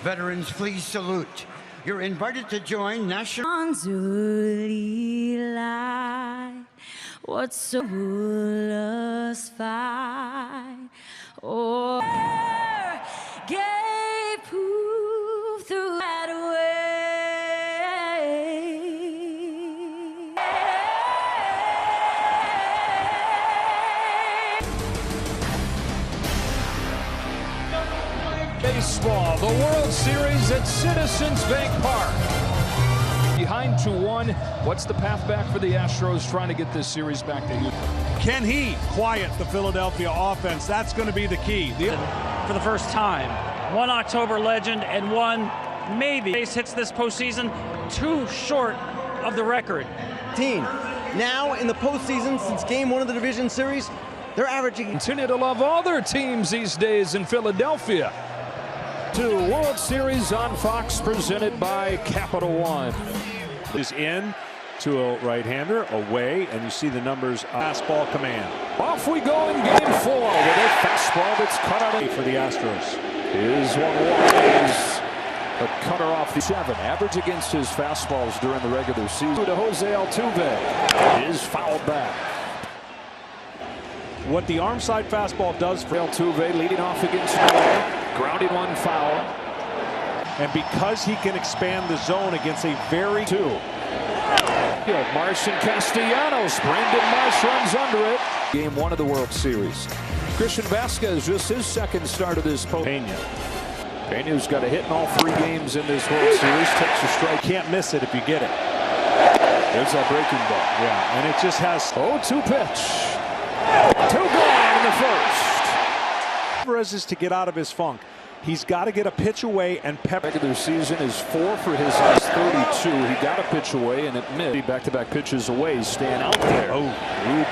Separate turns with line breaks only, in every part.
Veterans, please salute. You're invited to join national...
What's so us fight? Or gave proof through that way.
Baseball, the World Series at Citizens Bank Park. Behind 2-1, what's the path back for the Astros trying to get this series back to Houston?
Can he quiet the Philadelphia offense? That's going to be the key.
For the first time, one October legend and one maybe hits this postseason too short of the record.
Now in the postseason, since game 1 of the division series, they're averaging.
Continue to love all their teams these days in Philadelphia. To World Series on Fox, presented by Capital One.
Is in to a right-hander, away, and you see the numbers. Fastball command.
Off we go in game 4 with a fastball that's cut out
for the Astros.
Is 1-1. A cutter off the 7. Average against his fastballs during the regular season. To Jose Altuve is fouled back.
What the arm side fastball does for
Altuve leading off against Nola. Grounding one foul.
And because he can expand the zone against a very
Marsh and Castellanos. Brandon Marsh runs under it. Game 1 of the World Series. Christian Vasquez, just his second start of this postseason. Pena's got a hit in all 3 games in this World Series. Takes a strike.
Can't miss it if you get it.
There's that breaking ball.
Yeah, and it just has
0-2 pitch. 2 gone in the first.
Alvarez is to get out of his funk. He's got to get a pitch away and pepper.
Regular season is 4 for his last 32. He got a pitch away and it missed. Back-to-back pitches away, staying out there.
Oh,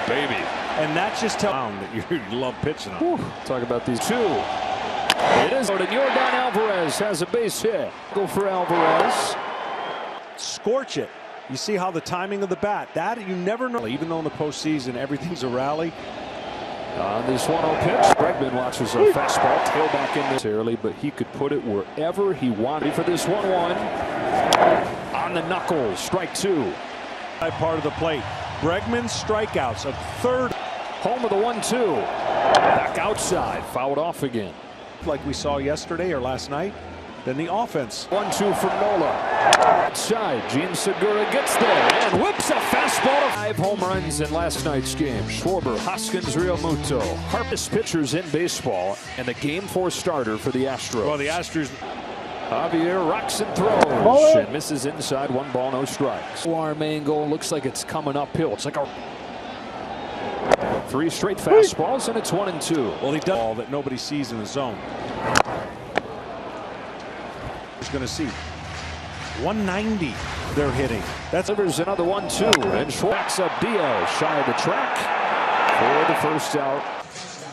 baby. And that's just telling that you love pitching on.
Talk about these 2. It is. And Yordan Alvarez has a base hit. Go for Alvarez.
Scorch it. You see how the timing of the bat, that you never know. Even though in the postseason everything's a rally.
On this 1-0 pitch, Bregman watches a fastball, tail back in necessarily, but he could put it wherever he wanted. For this 1-1, on the knuckles, strike 2.
Part of the plate. Bregman's strikeouts, a third.
Home of the 1-2. Back outside, fouled off again.
Like we saw yesterday or last night. Then the offense.
1-2 from Nola. Outside, Gene Segura gets there and whips a fastball to 5 home runs in last night's game. Schwarber, Hoskins, Realmuto, sharpest pitchers in baseball, and the game 4 starter for the Astros.
Well, the Astros.
Javier rocks and throws and misses inside. 1 ball, no strikes. Our main goal looks like it's coming uphill. It's like a 3 straight fastballs, and it's 1-2.
Well, he does all that nobody sees in the zone. He's going to see 190 they're hitting. That's
delivers another 1-2, and Schwartz up Diaz shy of the track for the first out.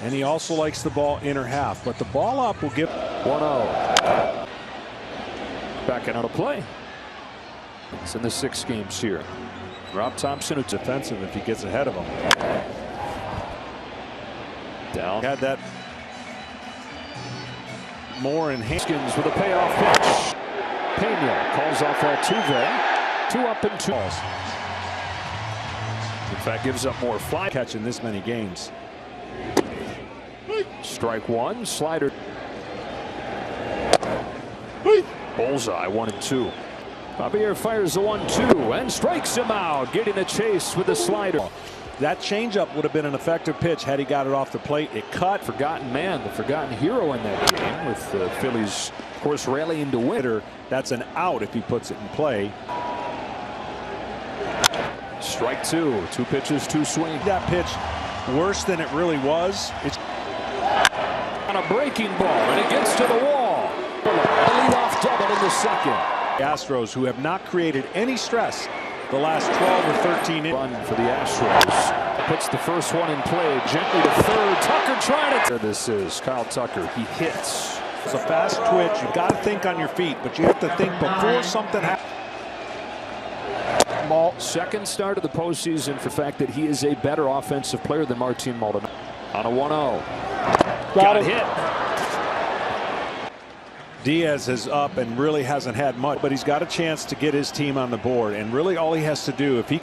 And he also likes the ball inner half, but the ball up will give
1-0. Backing out of play. It's in the 6 games here. Rob Thompson, who's
defensive if he gets ahead of him.
Down.
Had that more in
Haskins with a payoff pitch. Pena calls off Altuve. 2 up and 2 balls. In fact, gives up more fly.
Catching this many games.
Strike 1, slider. Bullseye, 1-2. Javier fires the 1-2 and strikes him out, getting a chase with the slider.
That changeup would have been an effective pitch had he got it off the plate. It cut.
Forgotten man, the forgotten hero in that game, with the Phillies, of course, rallying to win.
That's an out if he puts it in play.
Strike 2. 2 pitches, 2 swings.
That pitch worse than it really was. It's
on a breaking ball, and it gets to the wall. A leadoff double in the second.
Astros, who have not created any stress the last 12 or 13
run for the Astros. Puts the first one in play gently to third. Tucker trying to. This is Kyle Tucker. He hits.
It's a fast twitch. You got to think on your feet, but you have to think before something happens.
Malt, second start of the postseason for the fact that he is a better offensive player than Martin Maldonado. On a 1-0. Got it hit.
Diaz is up and really hasn't had much, but he's got a chance to get his team on the board. And really all he has to do, if he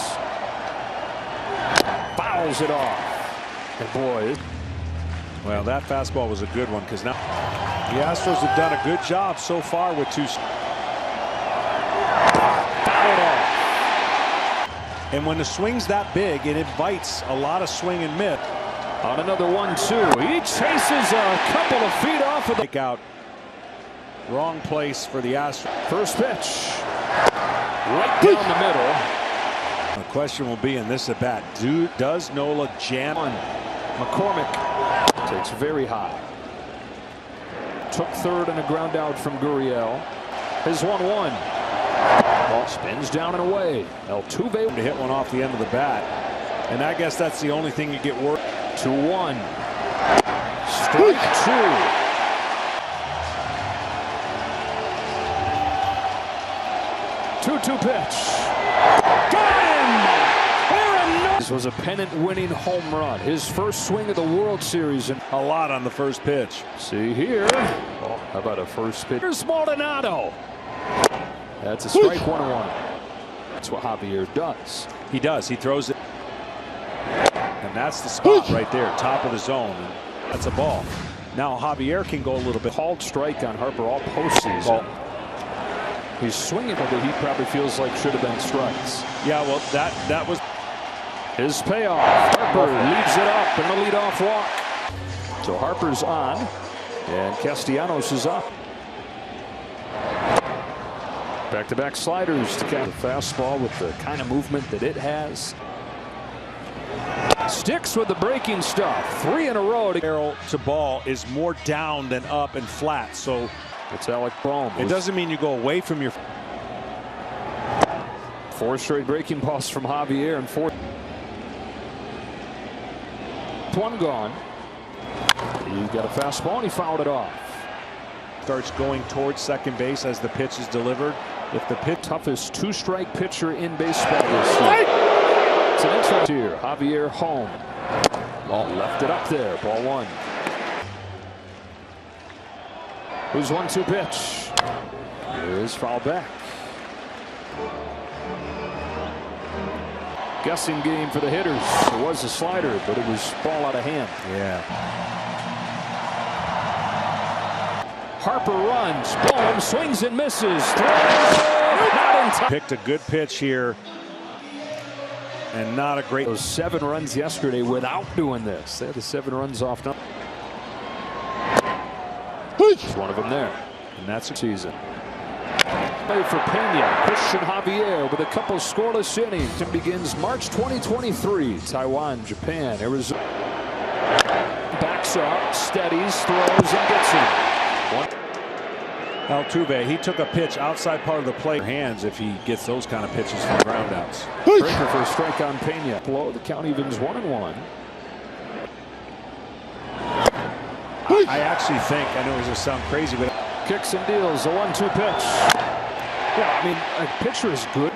fouls it off. And boy,
well, that fastball was a good one, because now the Astros have done a good job so far with two.
fouled off.
And when the swing's that big, it invites a lot of swing and miss.
On another 1-2. He chases a couple of feet off of the
Take out. Wrong place for the Astros.
first pitch. Right down the middle.
The question will be in this at bat, does Nola jam on?
McCormick takes very high. Took third and a ground out from Gurriel. His 1-1. Ball spins down and away. Altuve
To hit one off the end of the bat. And I guess that's the only thing you get worried.
2-1. Strike two. Two pitch. Got him! This was a pennant-winning home run. His first swing of the World Series. And
A lot on the first pitch.
see here. Oh, how about a first pitch? Here's Maldonado. That's a strike, 1-1. That's what Javier does.
He does. He throws it. And that's the spot right there, top of the zone. And that's a ball. Now Javier can go a little bit.
Called strike on Harper all postseason. He's swinging, but he probably feels like should have been strikes.
Yeah, well, that was
His payoff. Harper leads it up in the leadoff walk. So Harper's on, and Castellanos is up. Back-to-back sliders to catch the fastball with the kind of movement that it has. Sticks with the breaking stuff. 3 in a row.
barrel to ball is more down than up and flat. So
It's Alec Bohm.
it doesn't mean you go away from your.
4 straight breaking balls from Javier and 4. One gone. He got a fastball and he fouled it off.
Starts going towards second base as the pitch is delivered. If the pitch
Toughest 2-strike pitcher in baseball this year. It's an interesting here. Javier home. Ball left it up there. Ball 1. Who's 1-2 pitch? Here's foul back. Guessing game for the hitters. It was a slider, but it was ball out of hand.
Yeah.
Harper runs. Boom. Swings and misses. Throws. Not in time.
Picked a good pitch here. And not a great.
Those 7 runs yesterday without doing this. They had the 7 runs off. There's one of them there. And that's a season. Play for Pena. Christian Javier with a couple scoreless innings. It begins March 2023. Taiwan, Japan, Arizona. Backs up, steadies, throws, and gets him.
Altuve, he took a pitch outside part of the plate. Hands if he gets those kind of pitches from groundouts.
Breaker for a strike on Pena. Below the count evens 1-1.
I actually think, I know it's going to sound crazy, but
Kicks and deals, a 1-2 pitch. Yeah, I mean, a pitcher is good.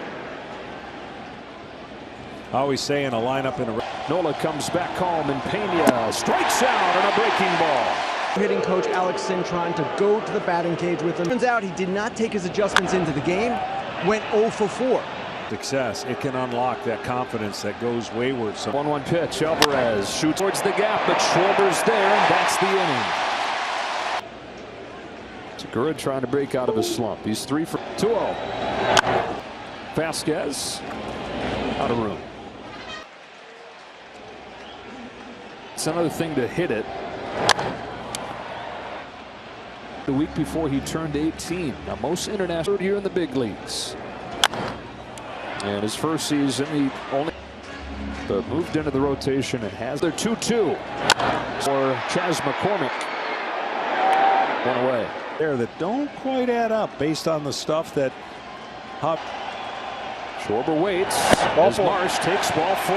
I always say in a lineup in a.
Nola comes back home, and Pena strikes out on a breaking ball.
Hitting coach Alex Sin trying to go to the batting cage with him. Turns out he did not take his adjustments into the game. Went 0 for 4.
Success, it can unlock that confidence that goes wayward. So
1-1 pitch. Alvarez shoots towards the gap, but Schwarber's there, and that's the inning. Segura trying to break out of his slump. He's 3 for 2-0. Vasquez out of room. It's another thing to hit it. The week before he turned 18. Now most international here in the big leagues. And his first season, he only moved into the rotation and has their 2-2 for Chas McCormick. One away.
there that don't quite add up based on the stuff that
Schwarber waits. As Marsh takes ball 4.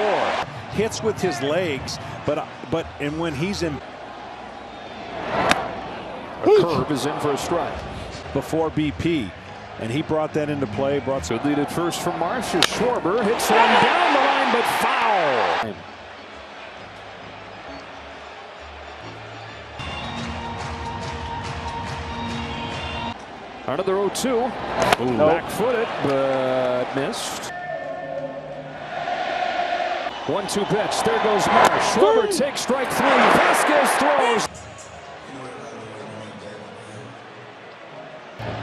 Hits with his legs, but when he's in.
A curve is in for a strike.
Before BP, and he brought that into play.
Good lead at first from Marsh as Schwarber hits one down the line, but foul. Another 0-2. Back-footed, but missed. 1-2 pitch. There goes Marsh. Schwarber takes strike 3. Vasquez throws.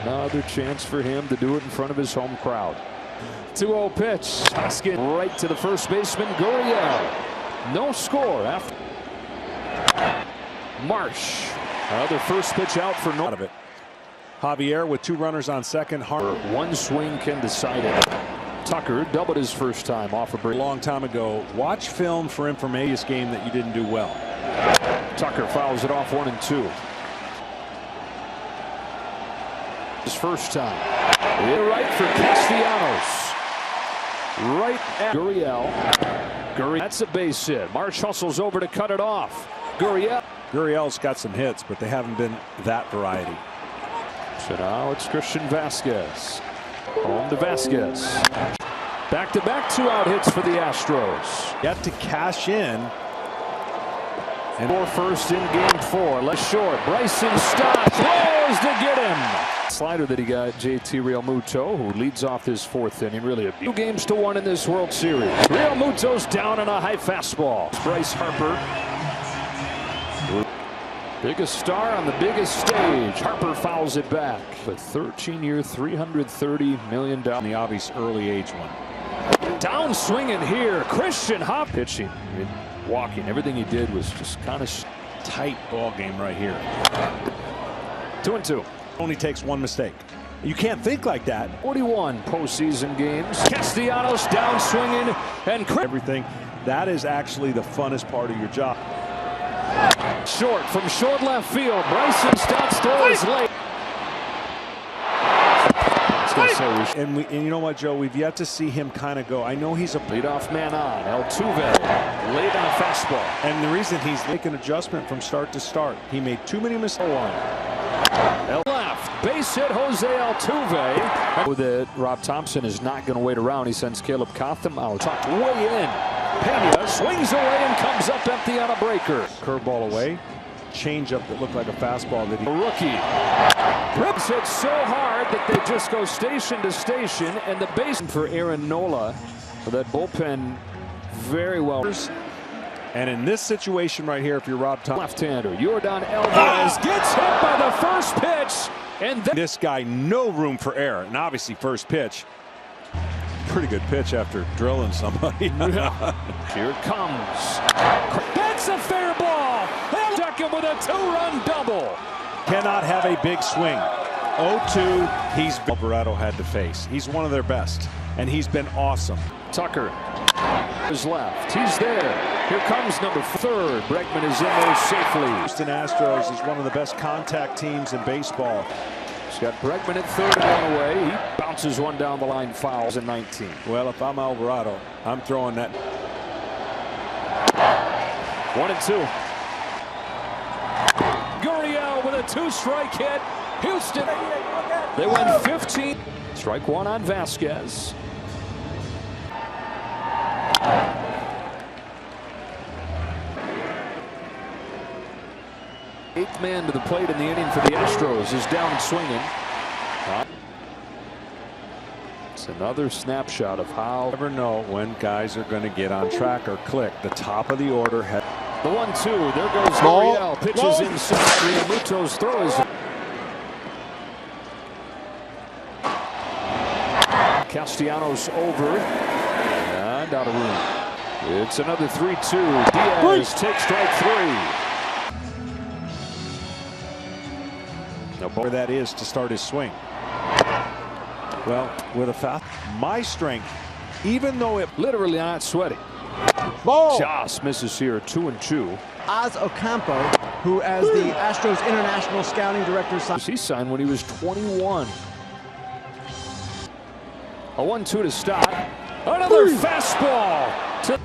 Another chance for him to do it in front of his home crowd. 2-0 pitch. Hoskins right to the first baseman, Gurriel. No score after. Marsh. Another first pitch out for no.
Out of it. Javier with 2 runners on second.
One swing can decide it. Tucker doubled his first time off a break.
A long time ago. Watch film for information. This game that you didn't do well.
Tucker fouls it off 1-2. His first time. Right for Castellanos. Right at Gurriel. That's a base hit. Marsh hustles over to cut it off.
Gurriel's got some hits, but they haven't been that variety.
So now it's Christian Vasquez. Home to Vasquez. Back-to-back 2-out hits for the Astros.
Yet to cash in.
And 4 first in game 4. Left short. Bryson Stott throws to get him. Slider that he got, JT Realmuto, who leads off his 4th inning. Really a 2 games to 1 in this World Series. Realmuto's down on a high fastball. Bryce Harper. Biggest star on the biggest stage. Harper fouls it back. A 13-year, $330 million.
The obvious early age one.
Down swinging here. Christian Hop pitching. Walking. Everything he did was just kind of
Tight ball game right here.
2-2.
Only takes 1 mistake. You can't think like that.
41 postseason games. Castellanos down swinging and
everything. That is actually the funnest part of your job.
Short from short left field. Bryson Stott's throw is late.
And you know what, Joe? We've yet to see him kind of go. I know he's a
leadoff man on. Altuve laid on a fastball.
And the reason he's making an adjustment from start to start, he made too many mistakes.
Left base hit Jose Altuve. With it, Rob Thompson is not going to wait around. He sends Caleb Cotham out. Tucked way in. Pena swings away and comes up empty on a breaker.
Curveball away. Changeup that looked like a fastball that he.
A rookie. Rips it so hard that they just go station to station, and the base for Aaron Nola. That bullpen very well.
And in this situation right here, if you're Rob Thompson,
left-hander Yordan Alvarez gets hit by the first pitch, and then
this guy no room for error. And obviously first pitch, pretty good pitch after drilling somebody.
Here it comes. That's a fair ball. They'll duck him with a 2-run double.
Cannot have a big swing. 0-2. He's Alvarado had to face. He's one of their best, and he's been awesome.
Tucker is left. He's there. Here comes number 3. Bregman is in there safely.
Houston Astros is one of the best contact teams in baseball.
He's got Bregman at 3rd and 1 away. He bounces one down the line, fouls in 19.
Well, if I'm Alvarado, I'm throwing that.
1-2. Gurriel with a 2-strike hit. Houston. They win 15. Strike 1 on Vasquez. Eighth man to the plate in the inning for the Astros is down and swinging. It's another snapshot of how.
Never know when guys are going to get on track or click. The top of the order.
The 1-2. There goes Gurriel. Pitches inside. Realmuto's throw is. Castellanos over and out of room. It's another 3-2. Diaz takes strike 3.
Where that is to start his swing. Well, with a foul, my strength, even though it
literally not sweating.
Ball.
Joss misses here, 2-2.
Oz Ocampo, who as the Astros international scouting director signed.
He signed when he was 21. A 1-2 to Stott. Another fastball.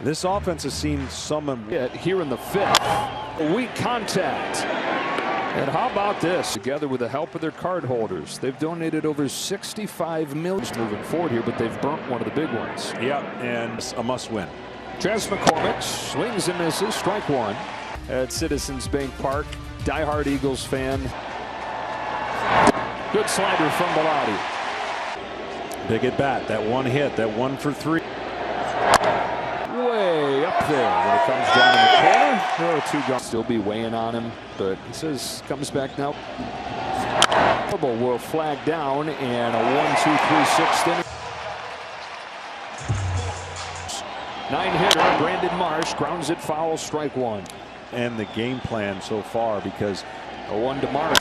This offense has seen some
here in the 5th. Weak contact. And how about this? Together with the help of their card holders, they've donated over $65 million moving forward here, but they've burnt one of the big ones.
Yeah, and a must-win.
Travis McCormick swings and misses. Strike 1 at Citizens Bank Park. Diehard Eagles fan. Good slider from Bellotti.
Big at bat. That one hit. That 1 for 3.
Way up there when it comes down in the corner. There are 2 guys still be weighing on him, but he says comes back now. Will flag down and a 1-2-3-6 inning. 9-hitter Brandon Marsh grounds it foul, strike 1.
And the game plan so far, because
A 1 to Marsh.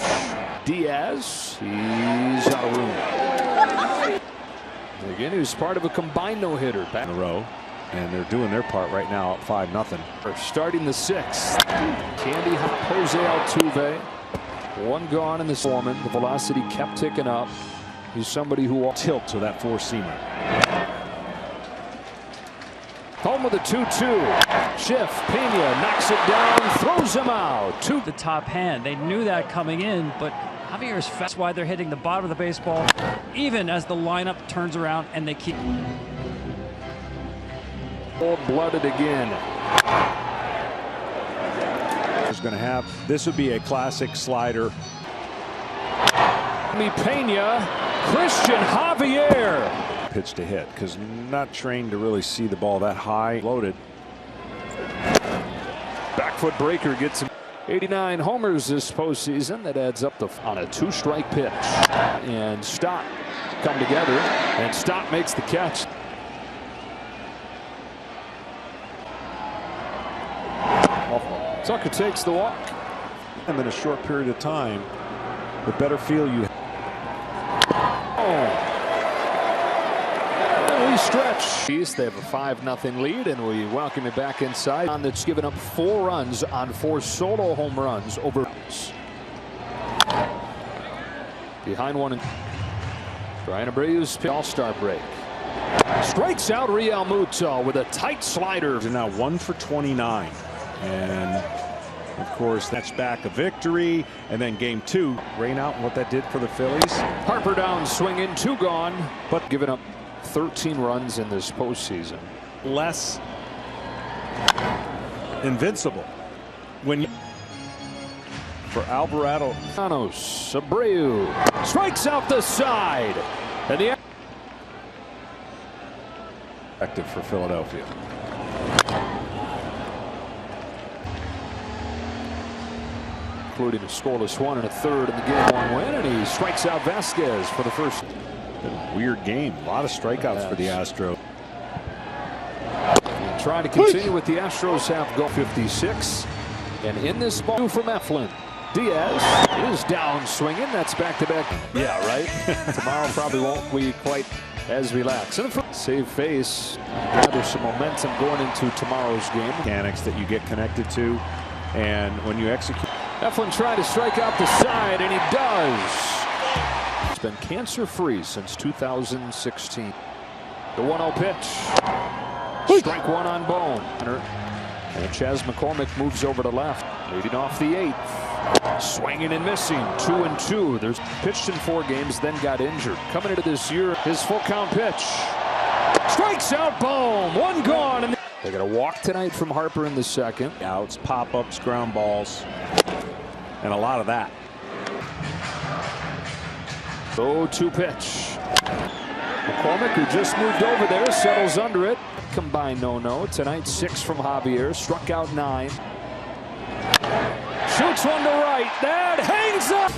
Diaz, he's out of room. Again, he was part of a combined no-hitter back
in a row, and they're doing their part right now at 5-0.
Starting the 6th. Candy Hop, Jose Altuve. 1 gone in the Foreman. The velocity kept ticking up. He's somebody who will
tilt to that 4-seamer.
Home with a 2-2. Schiff, Pena knocks it down, throws him out.
The top hand. They knew that coming in, but Javier's fast. That's why they're hitting the bottom of the baseball, even as the lineup turns around and they keep.
Cold-blooded again.
Is going to have this would be a classic slider.
Pena, Christian Javier.
Pitch to hit because not trained to really see the ball that high. Loaded.
Back foot breaker gets him. 89 homers this postseason. That adds up to on a 2-strike pitch. And Stott come together, and Stott makes the catch. Tucker takes the walk.
And in a short period of time, the better feel you.
We stretch. They have a 5-0 lead, and we welcome you back inside. That's given up 4 runs on 4 solo home runs over. Behind 1 and Brian Abreu's all-star break. Strikes out Real Muto with a tight slider.
They're now 1 for 29. And of course, that's back a victory. And then game 2, rain out, and what that did for the Phillies.
Harper down, swinging, 2 gone, but giving up 13 runs in this postseason.
Less invincible when you for Alvarado.
Abreu strikes out the side, and the
effective for Philadelphia.
Including a scoreless 1 and a 3rd in the game 1 win, and he strikes out Vasquez for the first.
Weird game. A lot of strikeouts for the Astros.
Trying to continue with the Astros have go 56. And in this ball from Eflin. Diaz is down swinging. That's back-to-back. Yeah, right? Tomorrow probably won't be quite as relaxed. And the save face. Gather some momentum going into tomorrow's game.
Mechanics that you get connected to. And when you execute.
Eflin trying to strike out the side, and he does. He's been cancer-free since 2016. The 1-0 pitch. Strike 1 on Bone. And Chas McCormick moves over to left, leading off the 8th. Swinging and missing, 2-2. There's pitched in 4 games, then got injured. Coming into this year, his full count pitch. Strikes out Bone. 1 gone. And they got a walk tonight from Harper in the 2nd.
Outs, pop-ups, ground balls, and a lot of that.
0-2 pitch. McCormick, who just moved over there, settles under it. Combined no-no. Tonight 6 from Javier. Struck out 9. Shoots 1 to right. That hangs up.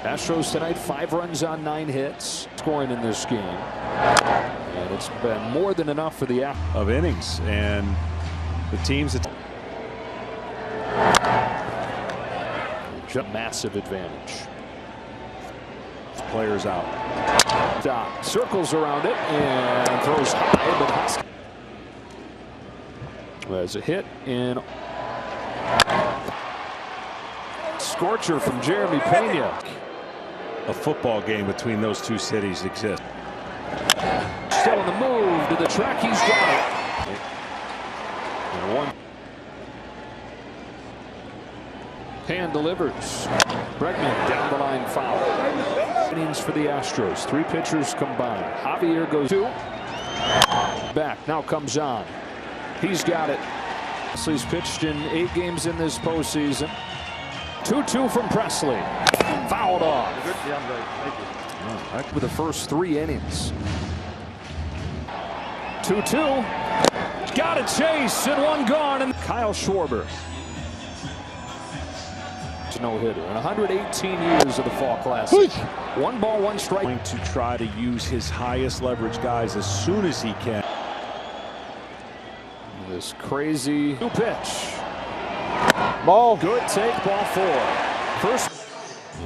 Astros tonight 5 runs on 9 hits. Scoring in this game. And it's been more than enough for the
of innings. And the teams that
massive advantage.
Players out.
Doc circles around it and throws high, but Hoskins has a hit in. Scorcher from Jeremy Pena.
A football game between those 2 cities exists.
Still on the move to the track. He's got it. And 1. Hand delivers. Bregman down the line foul. Innings for the Astros. 3 pitchers combined. Javier goes 2. Back. Now comes on. He's got it. So he's pitched in 8 games in this postseason. 2-2 from Presley. Fouled off. With the first 3 innings. 2-2. Got a chase and 1 gone. And Kyle Schwarber. No hitter in 118 years of the Fall Classic. 1 ball, 1 strike.
Going to try to use his highest leverage guys as soon as he can.
This crazy pitch.
Ball.
Good take, ball 4. First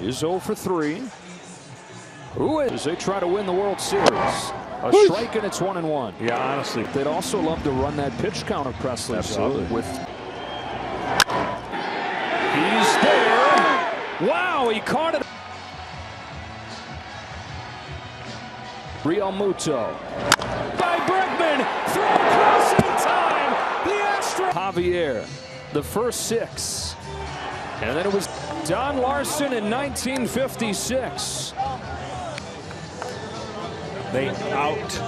is 0 for 3. Who is they try to win the World Series? A strike and it's 1-1.
Yeah, honestly,
They'd also love to run that pitch count of Presley.
Absolutely.
With he's there. Wow, he caught it. Real Muto by Bregman. Throw across in time. The Astros. Javier, the first 6. And then it was Don Larson in 1956.
they outperformed.